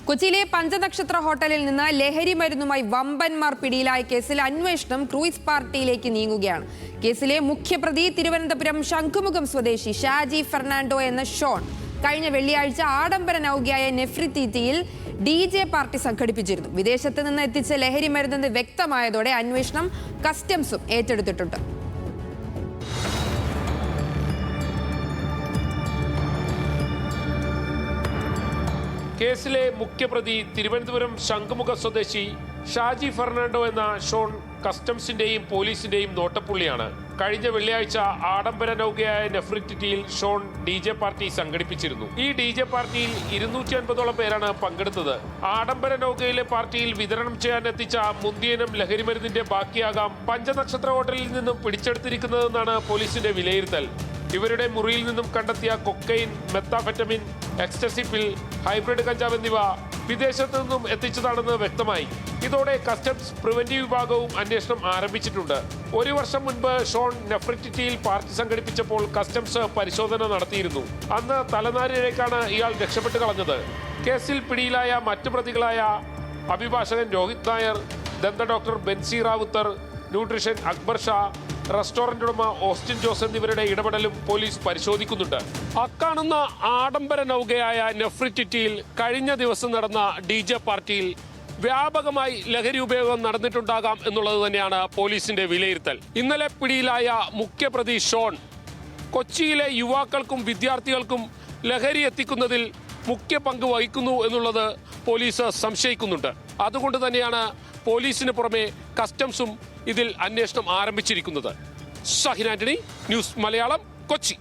കൊച്ചിയിലെ പഞ്ചനക്ഷത്ര ഹോട്ടലിൽ നിന്ന് ലഹരി മരുന്നുമായി വമ്പന്മാർ പിടിയിലായ കേസിൽ അന്വേഷണം ക്രൂയിസ് പാർട്ടിയിലേക്ക് നീങ്ങുകയാണ്. കേസിലെ മുഖ്യപ്രതി തിരുവനന്തപുരം ശംഖുമുഖം സ്വദേശി ഷാജി ഫെർണാണ്ടോ എന്ന ഷോൺ കഴിഞ്ഞ വെള്ളിയാഴ്ച ആഡംബര നൗകയായ നെഫ്രിറ്റിറ്റിയിൽ DJ പാർട്ടി സംഘടിപ്പിച്ചിരുന്നു. വിദേശത്ത് നിന്ന് എത്തിച്ച ലഹരി മരുന്നെന്ന് വ്യക്തമായതോടെ അന്വേഷണം കസ്റ്റംസും ഏറ്റെടുത്തിട്ടുണ്ട്. കേസിലെ മുഖ്യപ്രതി തിരുവനന്തപുരം ശംഖുമുഖ സ്വദേശി ഷാജി ഫെർണാണ്ടോ എന്ന ഷോൺ കസ്റ്റംസിന്റെയും പോലീസിന്റെയും നോട്ടപ്പുള്ളിയാണ്. കഴിഞ്ഞ വെള്ളിയാഴ്ച ആഡംബര നൗകയായ നെഫ്രിറ്റിറ്റിയിൽ ഷോൺ DJ പാർട്ടി സംഘടിപ്പിച്ചിരുന്നു. ഈ DJ പാർട്ടിയിൽ 250ഓളം പേരാണ് പങ്കെടുത്തത്. ആഡംബര നൗകയിലെ പാർട്ടിയിൽ വിതരണം ചെയ്യാൻ എത്തിച്ച മുന്തിയനം ലഹരിമരുന്നിന്റെ ബാക്കിയാകാം പഞ്ചനക്ഷത്ര ഹോട്ടലിൽ നിന്നും പിടിച്ചെടുത്തിരിക്കുന്നതെന്നാണ് പോലീസിന്റെ വിലയിരുത്തൽ. ഇവരുടെ മുറിയിൽ നിന്നും കണ്ടെത്തിയ കൊക്കൈൻ, മെത്താഫെറ്റമിൻ, എക്സ്റ്റസി പിൽ, ഹൈബ്രിഡ് കഞ്ചാവ് എന്നിവ വിദേശത്തു നിന്നും എത്തിച്ചതാണെന്ന് വ്യക്തമായി. ഇതോടെ കസ്റ്റംസ് പ്രിവന്റീവ് വിഭാഗവും അന്വേഷണം ആരംഭിച്ചിട്ടുണ്ട്. 1 വർഷം മുൻപ് ഷോൺ നെഫ്രിറ്റിറ്റിയിൽ പാർട്ടി സംഘടിപ്പിച്ചപ്പോൾ കസ്റ്റംസ് പരിശോധന നടത്തിയിരുന്നു. അന്ന് തലനാരിഴയ്ക്കാണ് ഇയാൾ രക്ഷപ്പെട്ട് കളഞ്ഞത്. കേസിൽ പിടിയിലായ മറ്റു പ്രതികളായ അഭിഭാഷകൻ രോഹിത് നായർ, ദന്ത doctor Bency Rawther, nutrition Akbar Shah, restaurant ഉടമ ഓസ്റ്റിൻ ജോസ് എന്നിവരുടെ ഇടപെടലും പോലീസ് പരിശോധിക്കുന്നുണ്ട്. അക്കാണുന്ന ആഡംബര നൗകയായ നെഫ്രിറ്റിറ്റിയിൽ കഴിഞ്ഞ ദിവസം നടന്ന DJ പാർട്ടിയിൽ വ്യാപകമായി ലഹരി ഉപയോഗം നടന്നിട്ടുണ്ടാകാം എന്നുള്ളത് തന്നെയാണ് പോലീസിന്റെ വിലയിരുത്തൽ. ഇന്നലെ പിടിയിലായ മുഖ്യപ്രതി ഷോൺ കൊച്ചിയിലെ യുവാക്കൾക്കും വിദ്യാർത്ഥികൾക്കും ലഹരി എത്തിക്കുന്നതിൽ മുഖ്യ പങ്ക് വഹിക്കുന്നു എന്നുള്ളത് പോലീസ് സംശയിക്കുന്നുണ്ട്. അതുകൊണ്ട് തന്നെയാണ് പോലീസിന് പുറമെ കസ്റ്റംസും ഇതിൽ അന്വേഷണം ആരംഭിച്ചിരിക്കുന്നത്. ഷാഹിൻ ആന്റണി, ന്യൂസ് മലയാളം, കൊച്ചി.